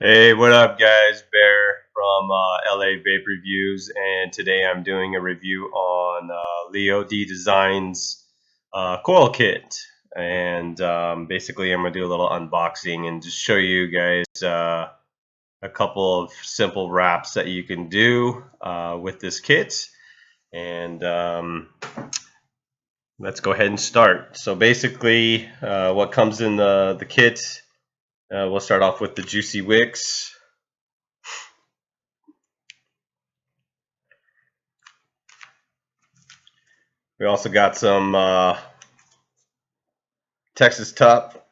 Hey, what up, guys? Bear from LA Vape Reviews, and today I'm doing a review on Leo D Designs coil kit. And basically, I'm gonna do a little unboxing and just show you guys a couple of simple wraps that you can do with this kit. And let's go ahead and start. So basically, what comes in the kit, we'll start off with the Juicy Wicks. We also got some Texas Top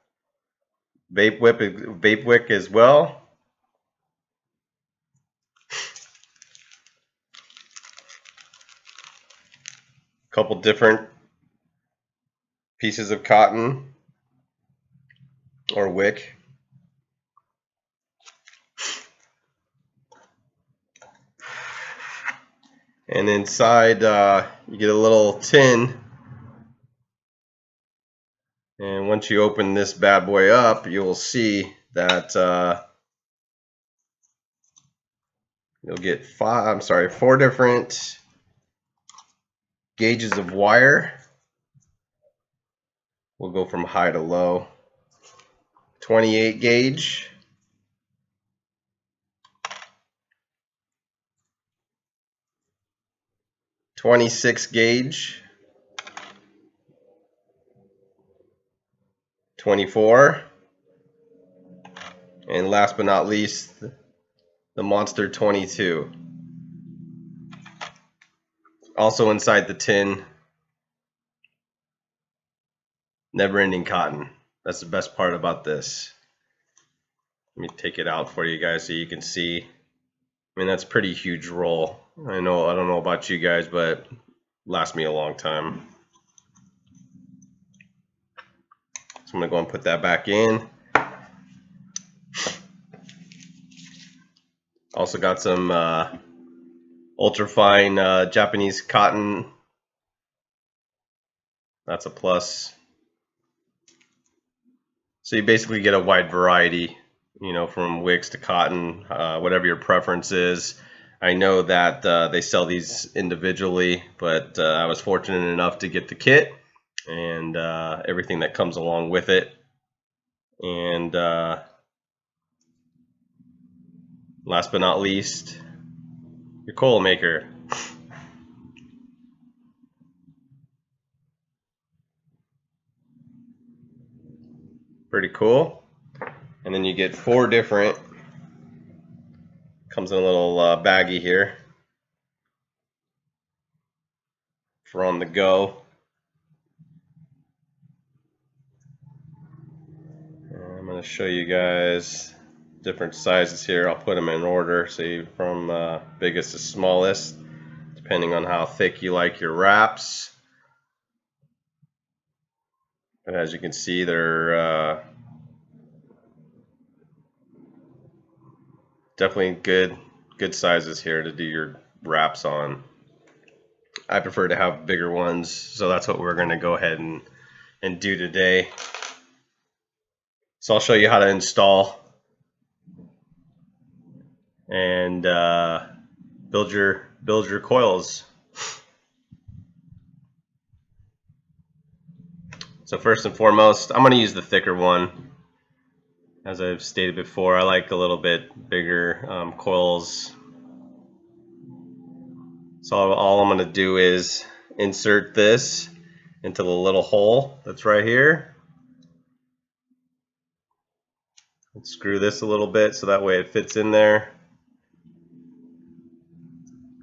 vape wick as well. A couple different pieces of cotton or wick. And inside you get a little tin. And once you open this bad boy up, you will see that you'll get four different gauges of wire. We'll go from high to low. 28 gauge, 26 gauge, 24, and last but not least, the Monster 22. Also inside the tin, never-ending cotton. That's the best part about this. Let me take it out for you guys so you can see. I mean, that's a pretty huge roll. I don't know about you guys, but it lasts me a long time. So I'm gonna go and put that back in. Also got some ultra-fine Japanese cotton. That's a plus. So you basically get a wide variety, from wicks to cotton, whatever your preference is. I know that they sell these individually, but I was fortunate enough to get the kit and everything that comes along with it. And last but not least, your coil maker. Pretty cool. And then you get four different, comes in a little baggie here for on the go. And I'm going to show you guys different sizes here. I'll put them in order, so you from biggest to smallest, depending on how thick you like your wraps. And as you can see, they're definitely good sizes here to do your wraps on. I prefer to have bigger ones, so that's what we're going to go ahead and do today. So I'll show you how to install and build your coils. So first and foremost, I'm going to use the thicker one. As I've stated before, I like a little bit bigger coils. So all I'm going to do is insert this into the little hole that's right here. Let's screw this a little bit so that way it fits in there.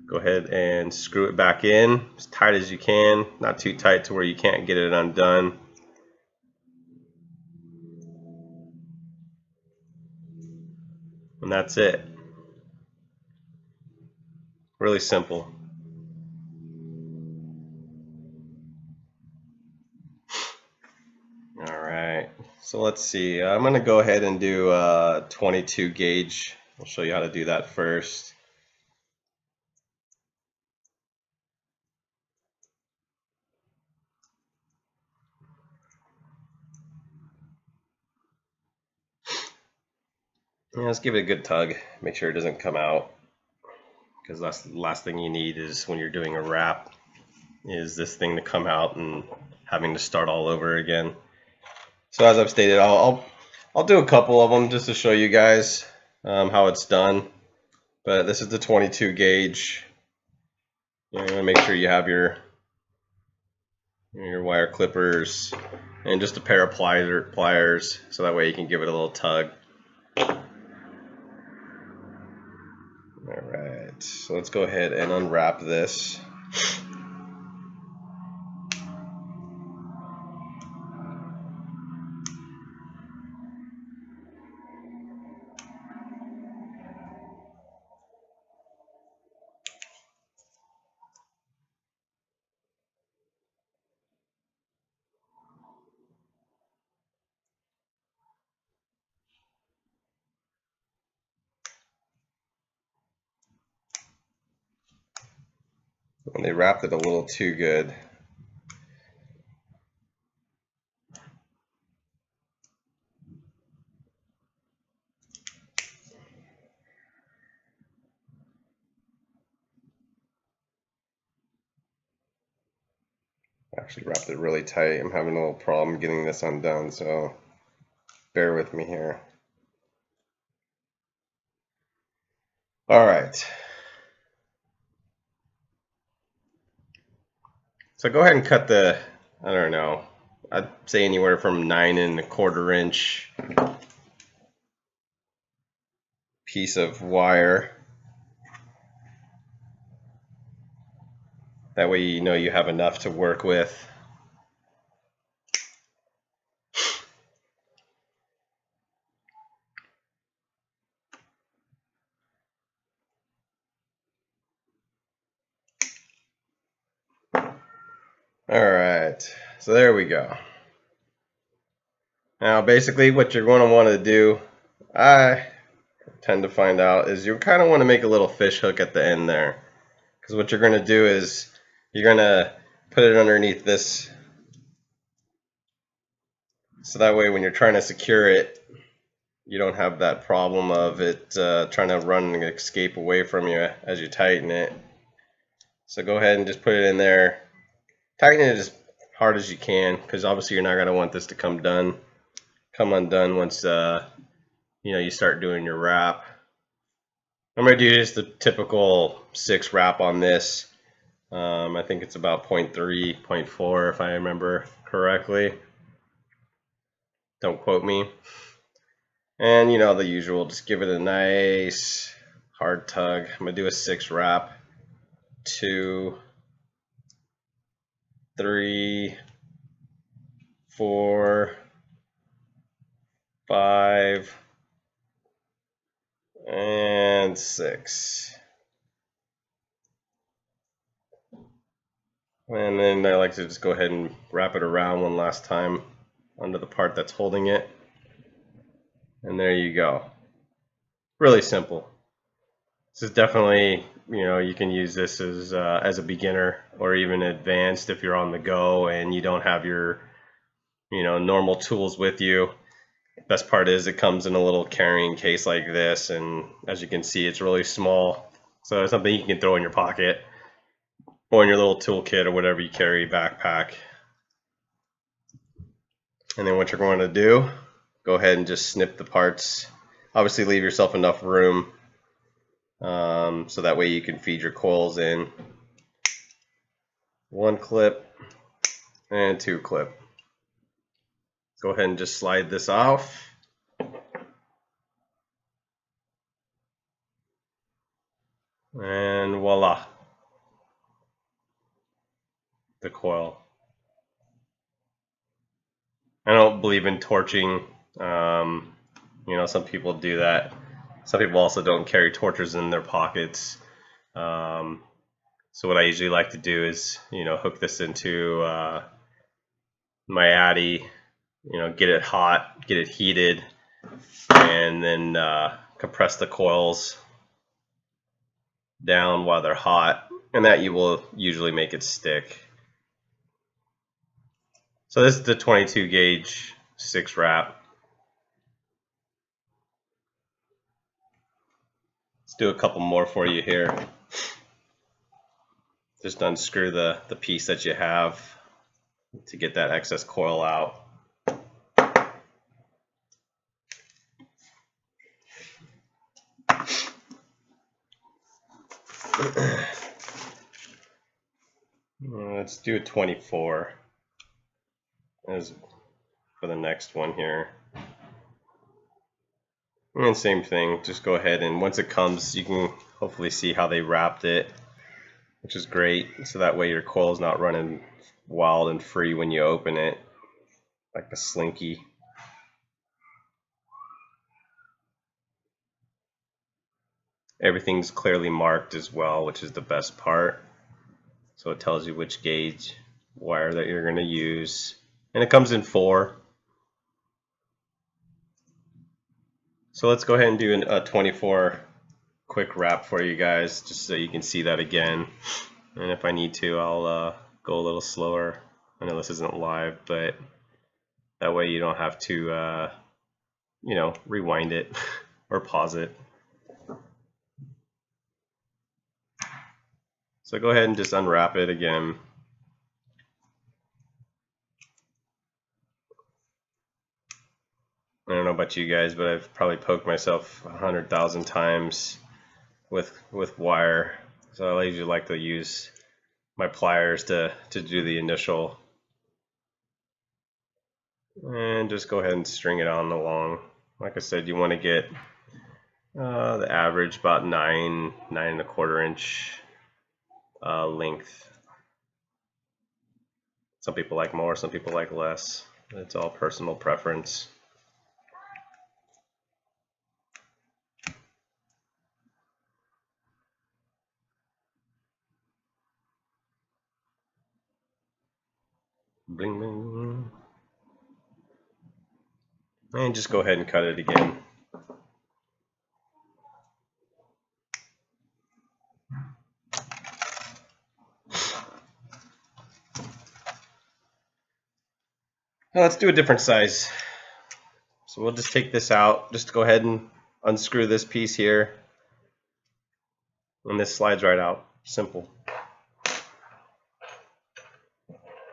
Go ahead and screw it back in as tight as you can, not too tight to where you can't get it undone. And that's it. Really simple. All right, so let's see. I'm going to go ahead and do 22 gauge. I'll show you how to do that first. Yeah, let's give it a good tug. Make sure it doesn't come out, because that's the last thing you need is when you're doing a wrap is this thing to come out and having to start all over again. So as I've stated, I'll do a couple of them just to show you guys how it's done. But this is the 22 gauge. You want to make sure you have your wire clippers and just a pair of pliers, so that way you can give it a little tug. Alright, so let's go ahead and unwrap this. And they wrapped it a little too good. Actually wrapped it really tight. I'm having a little problem getting this undone, so bear with me here. Alright. So go ahead and cut the, I don't know, I'd say anywhere from 9 1/4 inch piece of wire. That way you know you have enough to work with. Alright, so there we go. Now basically what you're going to want to do, I tend to find out, is you kind of want to make a little fish hook at the end there. Because what you're going to do is you're going to put it underneath this, so that way when you're trying to secure it, you don't have that problem of it trying to run and escape away from you as you tighten it. So go ahead and just put it in there. Tighten it as hard as you can, because obviously you're not going to want this to come undone once you start doing your wrap. I'm going to do just the typical 6 wrap on this. I think it's about 0.3, 0.4 if I remember correctly. Don't quote me. And the usual, just give it a nice hard tug. I'm going to do a 6 wrap. 2, 3, 4, 5, and 6. And then I like to just go ahead and wrap it around one last time under the part that's holding it. And there you go. Really simple. This is definitely, you can use this as a beginner or even advanced if you're on the go and you don't have your, normal tools with you. Best part is it comes in a little carrying case like this, and as you can see, it's really small. So it's something you can throw in your pocket or in your little toolkit or whatever you carry, backpack. And then what you're going to do, go ahead and just snip the parts. Obviously leave yourself enough room so that way you can feed your coils in. 1 clip and 2 clip. Go ahead and just slide this off. And voila, the coil. I don't believe in torching. Some people do that. Some people also don't carry torches in their pockets. So what I usually like to do is, hook this into my Addy, get it hot, get it heated, and then compress the coils down while they're hot, and that you will usually make it stick. So this is the 22 gauge 6 wrap. Let's do a couple more for you here. Just unscrew the piece that you have to get that excess coil out. Let's do a 24 as for the next one here. And same thing, just go ahead and once it comes, you can hopefully see how they wrapped it, which is great. So that way your coil is not running wild and free when you open it, like a slinky. Everything's clearly marked as well, which is the best part. So it tells you which gauge wire that you're going to use. And it comes in 4. So let's go ahead and do a 24 quick wrap for you guys, just so you can see that again. And if I need to, I'll go a little slower. I know this isn't live, but that way you don't have to, you know, rewind it or pause it. So go ahead and just unwrap it again. I don't know about you guys, but I've probably poked myself 100,000 times with wire. So I usually like to use my pliers to do the initial. And just go ahead and string it on along. Like I said, you want to get the average about 9.25 inch length. Some people like more, some people like less. It's all personal preference. Bling bling. And just go ahead and cut it again. Now let's do a different size. So we'll just take this out. Just go ahead and unscrew this piece here. And this slides right out. Simple.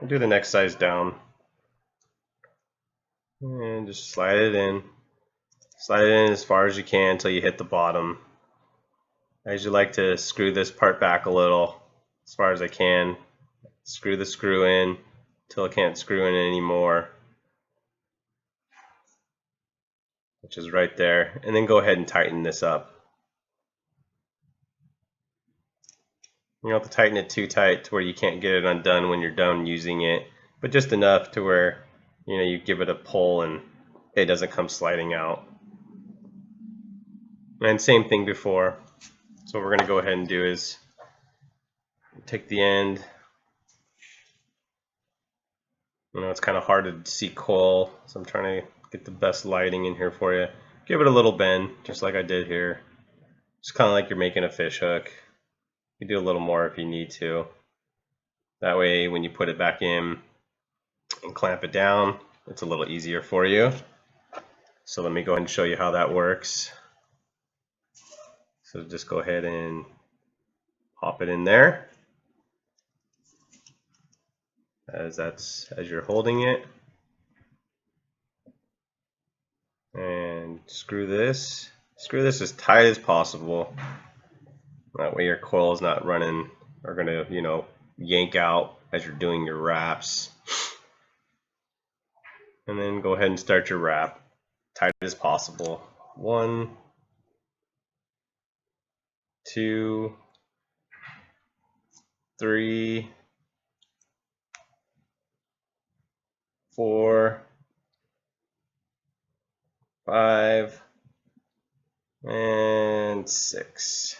We'll do the next size down. And just slide it in. Slide it in as far as you can until you hit the bottom. I usually like to screw this part back a little as far as I can. Screw the screw in until I can't screw in anymore, which is right there. And then go ahead and tighten this up. You don't have to tighten it too tight to where you can't get it undone when you're done using it, but just enough to where, you know, you give it a pull and it doesn't come sliding out. And same thing before. So what we're going to go ahead and do is take the end. You know, it's kind of hard to see coil, so I'm trying to get the best lighting in here for you. Give it a little bend, just like I did here. Just kind of like you're making a fish hook. You do a little more if you need to. That way, when you put it back in and clamp it down, it's a little easier for you. So let me go ahead and show you how that works. So just go ahead and pop it in there. As you're holding it. And screw this as tight as possible. That way your coil is not running or gonna, you know, yank out as you're doing your wraps. And then go ahead and start your wrap tight as possible. 1, 2, 3, 4, 5, and 6.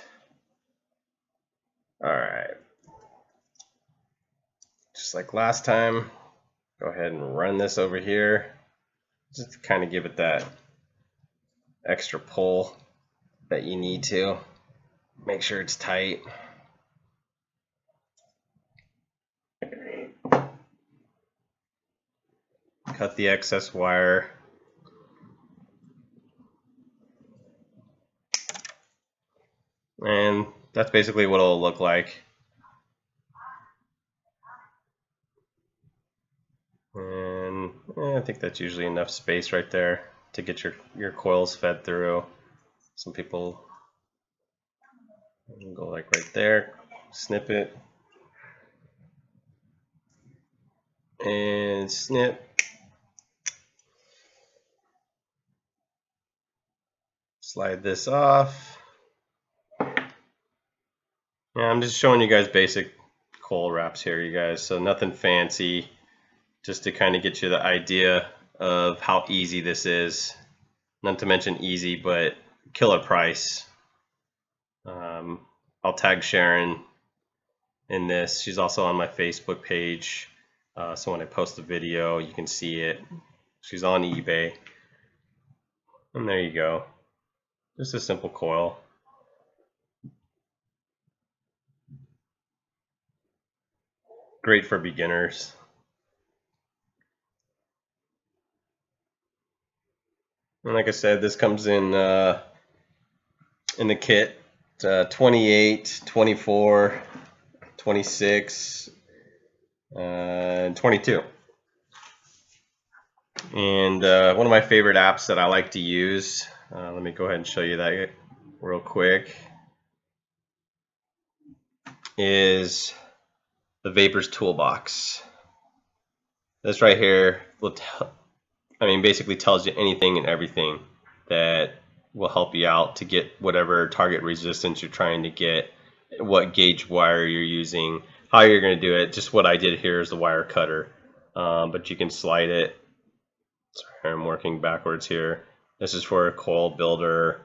Alright. Just like last time, go ahead and run this over here. Just to kind of give it that extra pull that you need to. Make sure it's tight. Cut the excess wire. And that's basically what it'll look like. And I think that's usually enough space right there to get your coils fed through. Some people go like right there, snip it, and snip. Slide this off. Yeah, I'm just showing you guys basic coil wraps here, you guys, so nothing fancy, just to kind of get you the idea of how easy this is. Not to mention easy, but killer price. I'll tag Sharon in this. She's also on my Facebook page, so when I post the video, you can see it. She's on eBay. And there you go. Just a simple coil. Great for beginners. And like I said, this comes in the kit, 28, 24, 26, and 22. And one of my favorite apps that I like to use, let me go ahead and show you that real quick, is the Vapors Toolbox. This right here will basically tells you anything and everything that will help you out to get whatever target resistance you're trying to get, what gauge wire you're using, how you're going to do it. Just what I did here is the wire cutter, but you can slide it. Sorry, I'm working backwards here. This is for a coil builder.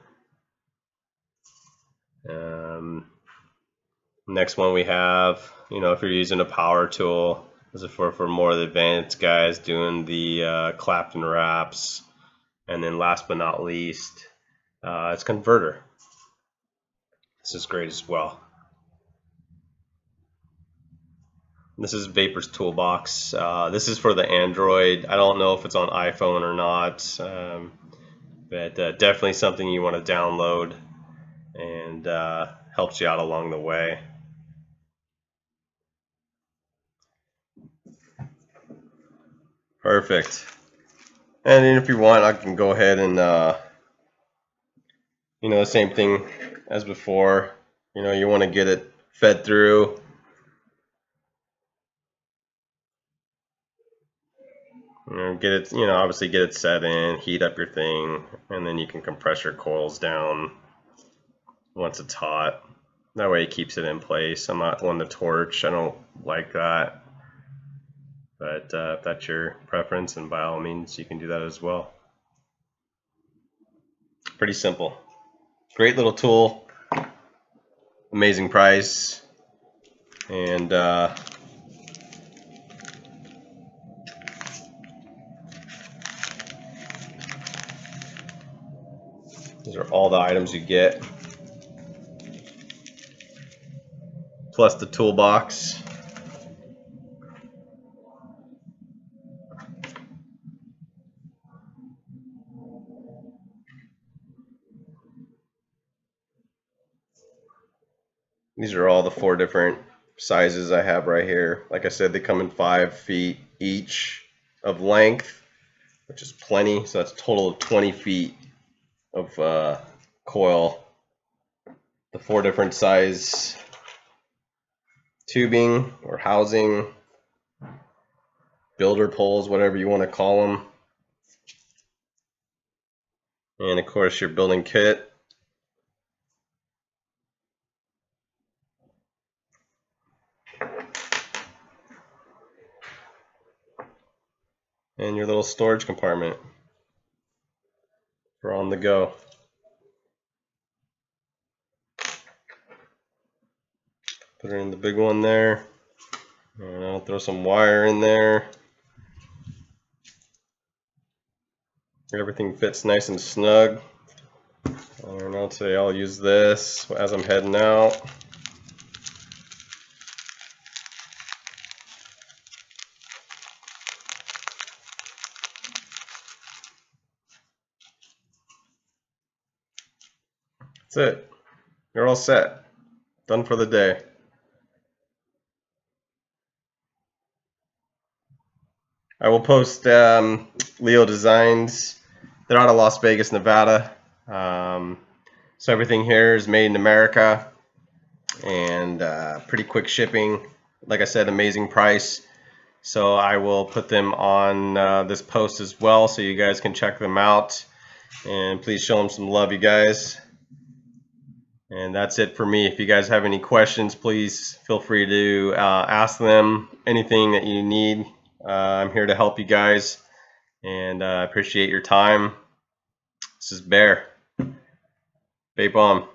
Next one we have, if you're using a power tool, this is for more of the advanced guys doing the Clapton wraps. And then last but not least, it's converter. This is great as well. This is Vapors Toolbox. This is for the Android. I don't know if it's on iPhone or not, but definitely something you want to download, and helps you out along the way. Perfect. And then if you want, I can go ahead and the same thing as before. You want to get it fed through. Get it, obviously get it set in, heat up your thing, and then you can compress your coils down once it's hot. That way it keeps it in place. I'm not one to torch. I don't like that. But if that's your preference, then by all means, you can do that as well. Pretty simple. Great little tool. Amazing price. And these are all the items you get, plus the toolbox. These are all the 4 different sizes I have right here. Like I said, they come in 5 feet each of length, which is plenty. So that's a total of 20 feet of coil. The 4 different size tubing or housing, builder poles, whatever you want to call them. And of course your building kit. And your little storage compartment for on the go. Put it in the big one there. And I'll throw some wire in there. Everything fits nice and snug. And I'll say I'll use this as I'm heading out. That's it. You're all set. Done for the day. I will post Leo Designs. They're out of Las Vegas, Nevada. So everything here is made in America, and pretty quick shipping. Like I said, amazing price. So I will put them on this post as well, so you guys can check them out. And please show them some love, you guys. And that's it for me. If you guys have any questions, please feel free to ask them anything that you need. I'm here to help you guys, and I appreciate your time. This is Bear. Vape on.